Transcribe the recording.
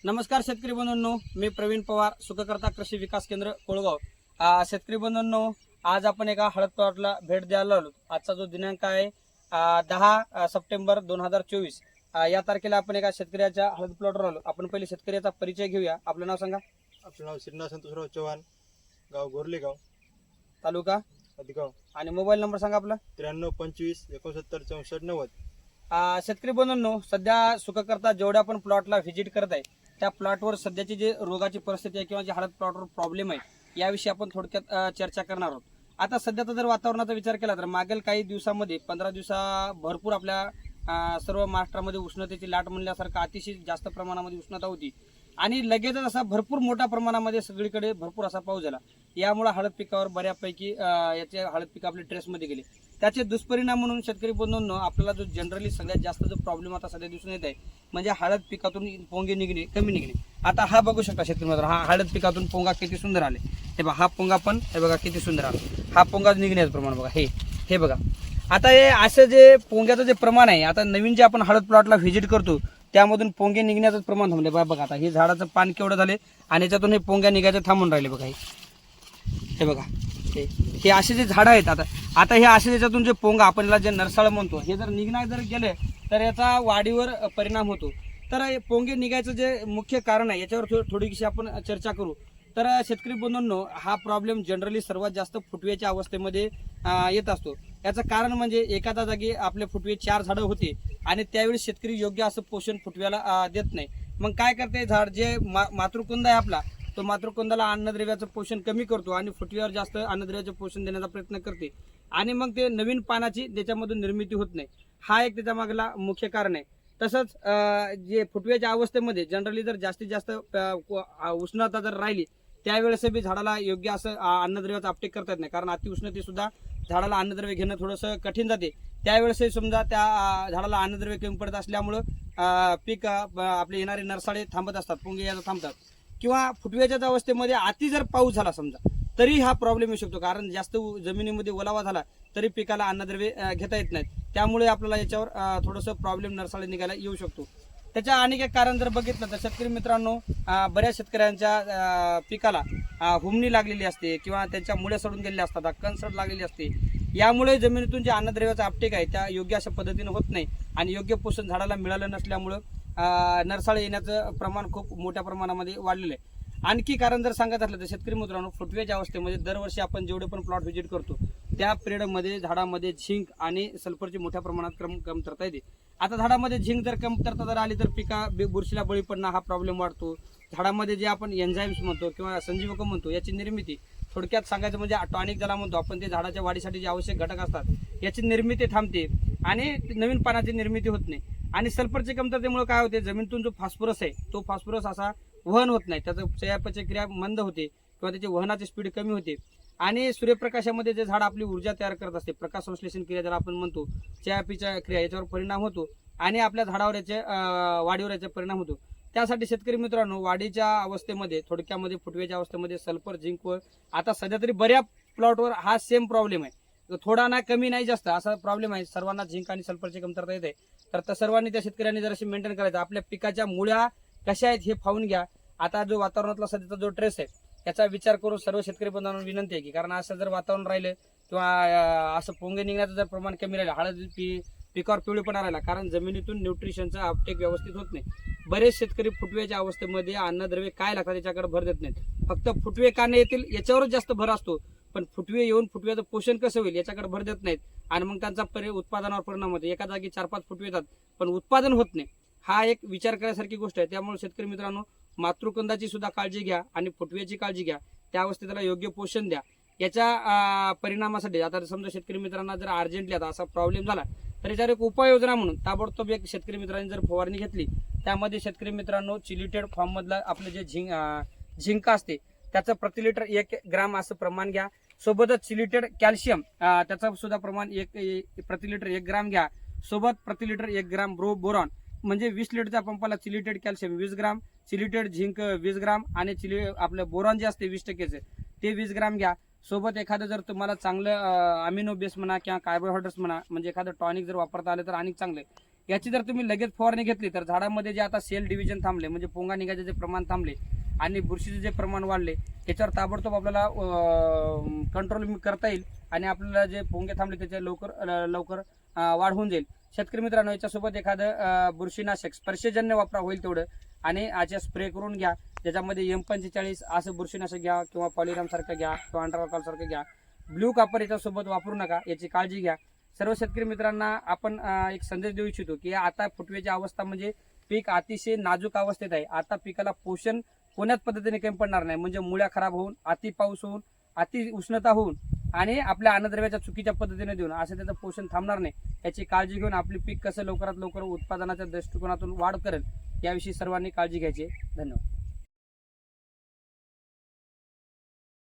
नमस्कार शेतकरी बंधूंनो, मी प्रवीण पवार, सुखकर्ता कृषी विकास केंद्र कोळगाव. शेतकरी बंधूंनो, आज आपण एका हळद प्लॉटला भेट द्यायला आलो. आजचा जो दिनांक आहे 10 सप्टेंबर 2024. या तारखेला आपण एका शेतकऱ्याच्या हळद प्लॉटवर आलो. आपण पहिले शेतकऱ्याचा परिचय घेऊया. आपलं नाव सांगा. आपलं नाव श्रीनाथ संतोषराव चव्हाण, गाव गोरलेगाव, तालुका अधिगाव, आणि मोबाईल नंबर सांगा आपला. 93 25 69 64 90. शेतकरी बंधूंनो, सध्या सुखकर्ता जेवढ्या पण प्लॉटला व्हिजिट करत आहे त्या प्लॉटवर सध्याची जे रोगाची परिस्थिती आहे किंवा जे हळद प्लॉटवर प्रॉब्लेम आहे याविषयी आपण थोडक्यात चर्चा करणार आहोत. आता सध्याचा जर वातावरणाचा विचार केला तर मागील काही दिवसामध्ये 15 दिवसा भरपूर आपल्या सर्व महाराष्ट्रामध्ये उष्णतेची लाट म्हणल्यासारखं अतिशय जास्त प्रमाणामध्ये उष्णता होती आणि लगेचच असा भरपूर मोठ्या प्रमाणामध्ये सगळीकडे भरपूर असा पाऊस झाला. यामुळे हळद पिकावर बऱ्यापैकी याचे हळद पीक आपले ट्रेसमध्ये गेले. त्याचे दुष्परिणाम म्हणून शेतकरी बंधूंनो, आपल्याला जो जनरली सगळ्यात जास्त जो प्रॉब्लेम आता सध्या दिसून येत आहे म्हणजे हळद पिकातून पोंगे निघणे, कमी निघणे. आता हा बघू शकता शेतकरी मित्र, हा हळद पिकातून पोंगा किती सुंदर आले. हे बघा, हा पोंगा पण हे बघा किती सुंदर आला. हा पोंगा निघण्याचं प्रमाण बघा, हे बघा. आता हे असं जे पोंग्याचं जे प्रमाण आहे, आता नवीन जे आपण हळद प्लॉटला व्हिजिट करतो त्यामधून पोंगे निघण्याचं प्रमाण थांबले. बघा आता हे झाडाचं पान केवढं झाले आणि याच्यातून हे पोंग्या निघायचं थांबून राहिले. बघा हे बघा, हे असे जे झाडं आहेत आता हे असे त्याच्यातून जे पोंगा आपण याला जे नरसाळ म्हणतो, हे जर निघणार जर गेले तर याचा वाढीवर परिणाम होतो. तर हे पोंगे निघायचं जे मुख्य कारण आहे याच्यावर थोडीशी आपण चर्चा करू. तर शेतकरी बंधूंनो, हा प्रॉब्लेम जनरली सर्वात जास्त फुटव्याच्या अवस्थेमध्ये येत असतो. याचं कारण म्हणजे एखाद्या जागी आपले फुटवे 4 झाडं होते आणि त्यावेळी शेतकरी योग्य असं पोषण फुटव्याला देत नाही. मग काय करते, झाड जे मातृकुंद आहे आपला, तो मातृकुंदाला अन्नद्रव्याचं पोषण कमी करतो आणि फुटव्यावर जास्त अन्नद्रव्याचं पोषण देण्याचा प्रयत्न करते आणि मग ते नवीन पानाची त्याच्यामधून निर्मिती होत नाही. हा एक त्याच्या मागला मुख्य कारण आहे. तसंच जे फुटव्याच्या अवस्थेमध्ये जनरली जर जास्तीत जास्त उष्णता जर राहिली त्यावेळेस बी झाडाला योग्य असं अन्नद्रव्याचा अपटेक करता येत नाही, कारण अतिउष्णते सुद्धा झाडाला अन्नद्रव्य घेणं थोडंसं कठीण जाते. त्यावेळेस समजा त्या झाडाला अन्नद्रव्य कमी पडत असल्यामुळं पीक आपले येणारे नरसाळे थांबत असतात, पोंगे यायला थांबतात. किंवा फुटव्याच्याच अवस्थेमध्ये अति जर पाऊस झाला समजा तरी हा प्रॉब्लेम येऊ शकतो, कारण जास्त जमिनीमध्ये ओलावा झाला तरी पिकाला अन्नद्रव्य घेता येत नाहीत. त्यामुळे आपल्याला याच्यावर थोडंसं प्रॉब्लेम नरसाळे निघायला येऊ शकतो. त्याच्या अनेक एक कारण जर बघितलं तर शेतकरी मित्रांनो, बऱ्याच शेतकऱ्यांच्या पिकाला हुमणी लागलेली असते किंवा त्यांच्या मुळ्या सडून गेलेल्या असतात, कणसड लागलेली असते. यामुळे जमिनीतून जे अन्नद्रव्याचा अपटेक आहे त्या योग्य अशा पद्धतीने होत नाही आणि योग्य पोषण झाडाला मिळालं नसल्यामुळं नरसाळे येण्याचं प्रमाण खूप मोठ्या प्रमाणामध्ये वाढलेलं आहे. आणखी कारण जर सांगत असलं तर शेतकरी मित्रांनो, फुटव्याच्या अवस्थेमध्ये दरवर्षी आपण जेवढे पण प्लॉट व्हिजिट करतो त्या पिरियडमध्ये झाडामध्ये झिंक आणि सल्फरची मोठ्या प्रमाणात कमतरता येते. आता झाडामध्ये झिंक जर कमतरता जर आली तर पिका बुरशीला बळी पडणं हा प्रॉब्लेम वाढतो. झाडामध्ये जे आपण एन्झाईम्स म्हणतो किंवा संजीवक म्हणतो याची निर्मिती, थोडक्यात सांगायचं म्हणजे टॉनिक ज्याला म्हणतो आपण, ते झाडाच्या वाढीसाठी जे आवश्यक घटक असतात याची निर्मिती थांबते आणि नवीन पानाची निर्मिती होत नाही. आणि सल्फरच्या कमतरतेमुळे काय होते, जमिनीतून जो फॉस्फरस आहे तो फॉस्फरस असा वहन होत नाही, त्याचं चयापचय क्रिया मंद होते किंवा त्याची वहनाची स्पीड कमी होते. आणि सूर्यप्रकाशामध्ये जे झाड आपली ऊर्जा तयार करत असते, प्रकाश संश्लेषण क्रिया ज्याला आपण म्हणतो, चयापचय क्रिया, याच्यावर परिणाम होतो आणि आपल्या झाडावर याचे वाढीवर याचा परिणाम होतो. त्यासाठी शेतकरी मित्रांनो, वाढीच्या अवस्थेमध्ये थोडक्यामध्ये फुटव्याच्या अवस्थेमध्ये सल्फर, झिंक व आता सध्या तरी बऱ्याच प्लॉटवर हा सेम प्रॉब्लेम आहे. थोडा ना कमी नाही जास्त असा प्रॉब्लेम आहे. सर्वांना झिंक आणि सल्फरची कमतरता येते. तर सर्वांनी त्या शेतकऱ्यांनी जर अशी मेंटेन करायचं, आपल्या पिकाच्या मुळ्या कशा आहेत हे पाहून घ्या. आता जो वातावरणातला सध्याचा जो ट्रेस आहे याचा विचार करून सर्व शेतकरी बंधूंना विनंती आहे की, कारण असं जर वातावरण राहिलं किंवा असं पोंगे निघण्याचं जर प्रमाण कमी राहिलं, हळद पिकावर पिवळेपणा राहिला, कारण जमिनीतून न्यूट्रिशनचा अपटेक व्यवस्थित होत नाही. बरेच शेतकरी फुटव्याच्या अवस्थेमध्ये अन्नद्रव्य काय लागतात याच्याकडे भर देत नाहीत. फक्त फुटवे का नाही येतील याच्यावरच जास्त भर असतो, पण फुटवे येऊन फुटव्याचं पोषण कसं होईल याच्याकडे भर देत नाहीत आणि मग त्यांचा उत्पादनावर परिणाम होतो. एका जागी 4-5 फुटवे येतात पण उत्पादन होत नाही. हा एक विचार करण्यासारखी गोष्ट आहे. त्यामुळे शेतकरी मित्रांनो, मातृकुंदाची सुद्धा काळजी घ्या आणि फुटव्याची काळजी घ्या. त्या अवस्थेत त्याला योग्य पोषण द्या. याच्या परिणामासाठी आता समजा शेतकरी मित्रांना जर अर्जंटली आता असा प्रॉब्लेम झाला तर याच्यावर एक उपाययोजना म्हणून ताबडतोब एक शेतकरी मित्रांनी जर फवारणी घेतली, त्यामध्ये शेतकरी मित्रांनो चिलिटेड फॉर्म मधला आपलं जे झिंक असते त्याचं प्रति लिटर 1 ग्राम असं प्रमाण घ्या. सोबतच चिलिटेड कॅल्शियम त्याचं सुद्धा प्रमाण प्रति लिटर 1 ग्राम घ्या. सोबत प्रति लिटर 1 ग्राम बोरॉन, म्हणजे 20 लिटरच्या पंपाला चिलिटेड कॅल्शियम 20 ग्राम, चिलिटेड झिंक 20 ग्राम आणि आपलं बोरॉन जे असते 20% ते 20 ग्राम घ्या. सोबत एखादं जर तुम्हाला चांगलं अमिनो बेस म्हणा किंवा कार्बोहायड्रेट्स म्हणा, म्हणजे एखादं टॉनिक जर वापरता आलं तर आणि चांगलं. याची जर तुम्ही लगेच फवारणी घेतली तर झाडामध्ये जे आता सेल डिव्हिजन थांबले म्हणजे पोंगा निघायचे जे प्रमाण थांबले आणि बुरशीचे जे प्रमाण वाढले त्याच्यावर ताबडतोब आपल्याला कंट्रोल करता येईल आणि आपल्याला जे पोंगे थांबले त्याच्या लवकर वाढ होऊन जाईल. शेतकरी मित्रांनो, याच्यासोबत एखादं बुरशीनाशक स्पर्शजन्य वापरा होईल तेवढं आणि याच्या स्प्रे करून घ्या. ज्याच्यामध्ये M45 असं बुरशीनाशक घ्या किंवा पॉलिराम सारखं घ्या किंवा अंडरऑल सारखं घ्या. ब्ल्यू कॉपर याच्यासोबत वापरू नका, याची काळजी घ्या. सर्व शेतकरी मित्रांना आपण एक संदेश देऊ इच्छितो की आता फुटव्याची अवस्था म्हणजे पीक अतिशय नाजूक अवस्थेत आहे. आता पिकाला पोषण कोण्याच पद्धतीने कमी पडणार नाही. म्हणजे मुळ्या खराब होऊन, अति पाऊस होऊन, अति उष्णता होऊन आणि आपल्या अन्नद्रव्याच्या चुकीच्या पद्धतीने देऊन असं त्याचं पोषण थांबणार नाही. याची काळजी घेऊन आपली पीक कसं लवकरात लवकर उत्पादनाच्या दृष्टिकोनातून वाढ करेल याविषयी सर्वांनी काळजी घ्यायची. धन्यवाद.